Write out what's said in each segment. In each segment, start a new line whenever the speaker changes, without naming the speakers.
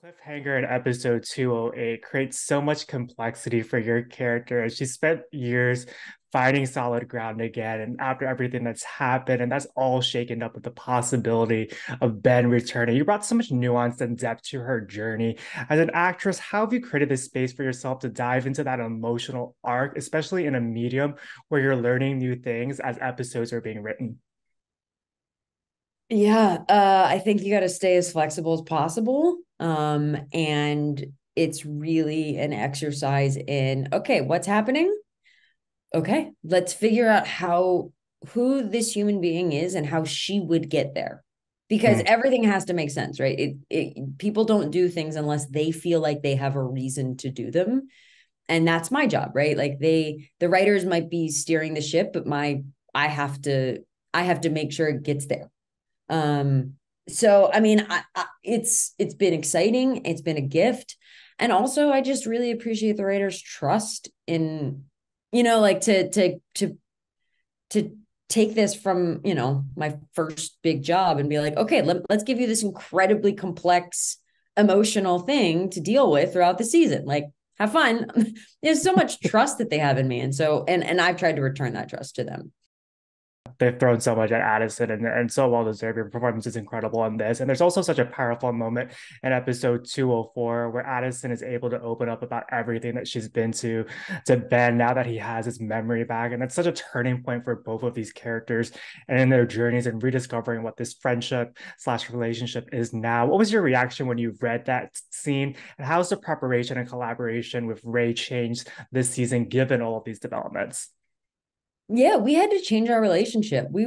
Cliffhanger in episode 208 creates so much complexity for your character as she spent years finding solid ground again. And after everything that's happened, and that's all shaken up with the possibility of Ben returning, you brought so much nuance and depth to her journey. As an actress, how have you created this space for yourself to dive into that emotional arc, especially in a medium where you're learning new things as episodes are being written?
Yeah, I think you got to stay as flexible as possible. And it's really an exercise in, okay, what's happening? Okay, let's figure out who this human being is and how she would get there. Because
Mm,
everything has to make sense, right? People don't do things unless they feel like they have a reason to do them. And that's my job, right? Like the writers might be steering the ship, but I have to I have to make sure it gets there. Um, so I mean, it's been exciting. It's been a gift, and also I just really appreciate the writers' trust in, like to take this from my first big job and be like, okay, let's give you this incredibly complex emotional thing to deal with throughout the season. Like, have fun. There's so much trust that they have in me, and so and I've tried to return that trust to them.
they've thrown so much at Addison and so well deserved. Your performance is incredible in this. And there's also such a powerful moment in episode 204 where Addison is able to open up about everything that she's been to Ben now that he has his memory back. And that's such a turning point for both of these characters and in their journeys and rediscovering what this friendship slash relationship is now. What was your reaction when you read that scene? And how's the preparation and collaboration with Ray changed this season given all of these developments?
Yeah, we had to change our relationship. We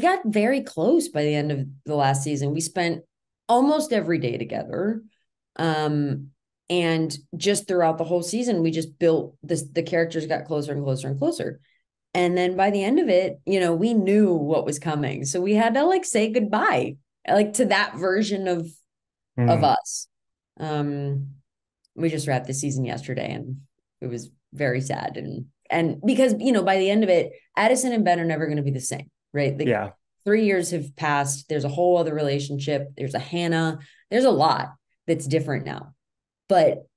got very close by the end of the last season. We spent almost every day together. Um, and just throughout the whole season, we just built the characters got closer and closer and closer. And then by the end of it, we knew what was coming. So we had to like say goodbye, like to that version of
Mm,
us. Um, we just wrapped the season yesterday and it was very sad and because by the end of it, Addison and Ben are never going to be the same, right? Like
yeah.
3 years have passed. There's a whole other relationship. There's a Hannah. There's a lot that's different now. But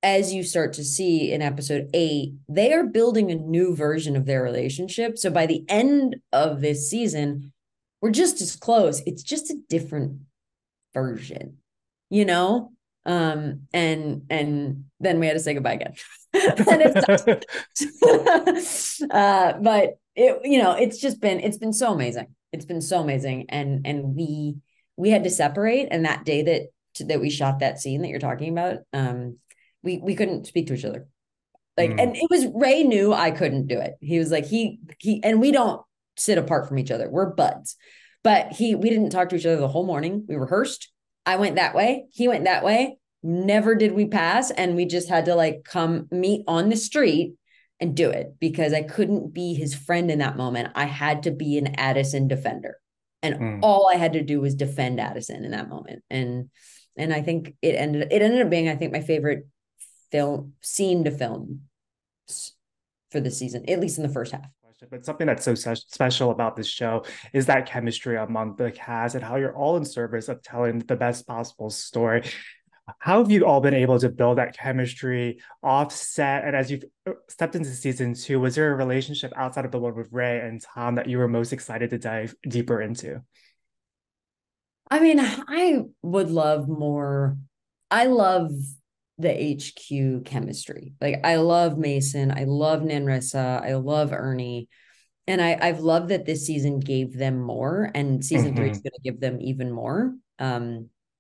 as you start to see in episode 8, they are building a new version of their relationship. So by the end of this season, we're just as close. It's just a different version, you know? And then we had to say goodbye again. And it's but it's been so amazing. It's been so amazing. And we had to separate. And that day that we shot that scene that you're talking about, we couldn't speak to each other. Like,
Mm.
and it was Ray knew I couldn't do it. He was like, he and we don't sit apart from each other. We're buds. But we didn't talk to each other the whole morning. We rehearsed. I went that way. He went that way. Never did we pass. And we just had to like come meet on the street and do it because I couldn't be his friend in that moment. I had to be an Addison defender. And
Mm.
all I had to do was defend Addison in that moment. And I think it ended up being, I think, my favorite film scene to film for the season, at least in the first half.
But something that's so special about this show is that chemistry among the cast and how you're all in service of telling the best possible story. How have you all been able to build that chemistry offset? And as you've stepped into season two, was there a relationship outside of the one with Ray and Tom that you were most excited to dive deeper into?
I mean, I would love more. I love the HQ chemistry. Like I love Mason, I love Nanrissa, I love Ernie. And I've loved that this season gave them more, and season three is
Mhm.
going to give them even more.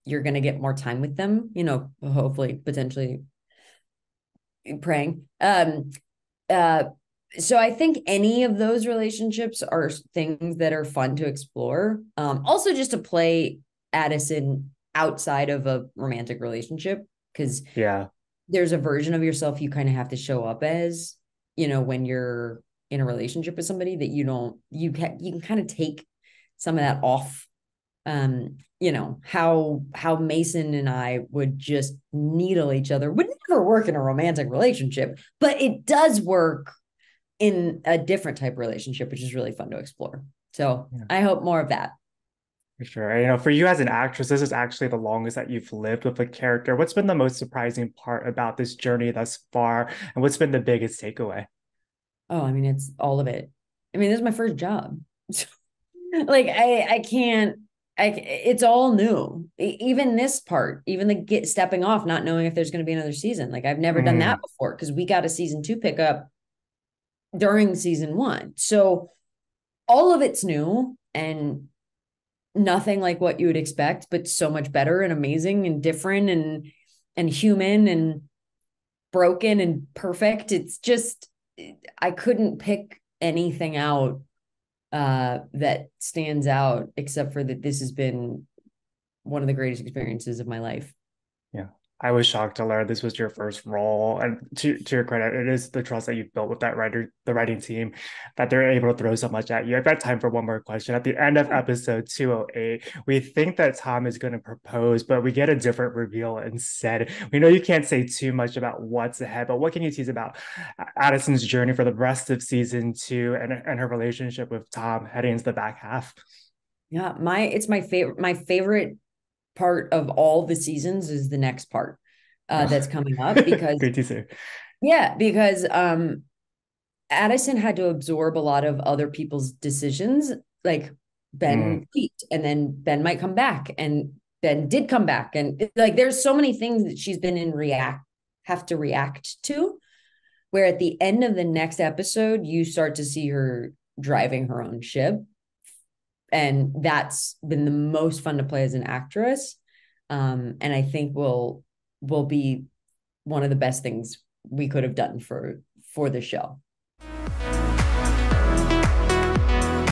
You're going to get more time with them, hopefully, potentially praying. Uh, so I think any of those relationships are things that are fun to explore. Also, just to play Addison outside of a romantic relationship, because
Yeah.
there's a version of yourself you kind of have to show up as, when you're in a relationship with somebody that you can kind of take some of that off. How Mason and I would just needle each other would never work in a romantic relationship, but it does work in a different type of relationship, which is really fun to explore. So
Yeah.
I hope more of that.
For sure. For you as an actress, this is actually the longest that you've lived with a character. What's been the most surprising part about this journey thus far, and what's been the biggest takeaway?
Oh, I mean, it's all of it. I mean, this is my first job. Like I can't it's all new. Even this part, even the get stepping off, not knowing if there's going to be another season. Like I've never done that
Mm,
before because we got a season 2 pickup during season 1. So all of it's new and nothing like what you would expect, but so much better and amazing and different and human and broken and perfect. It's just I couldn't pick anything out that stands out except for that this has been one of the greatest experiences of my life.
yeah. I was shocked to learn this was your first role. And to your credit, it is the trust that you've built with the writing team, that they're able to throw so much at you. I've got time for one more question. At the end of episode 208, we think that Tom is going to propose, but we get a different reveal instead. We know you can't say too much about what's ahead, but what can you tease about Addison's journey for the rest of season 2 and her relationship with Tom heading into the back half?
Yeah, it's my favorite part of all the seasons is the next part that's coming up because
Great teaser.
yeah, because Addison had to absorb a lot of other people's decisions, like
Mm,
Ben leaked, and then Ben might come back, and Ben did come back, and like there's so many things that she's been in react have to react to. Where at the end of the next episode, you start to see her driving her own ship, and that's been the most fun to play as an actress. And I think will be one of the best things we could have done for the show.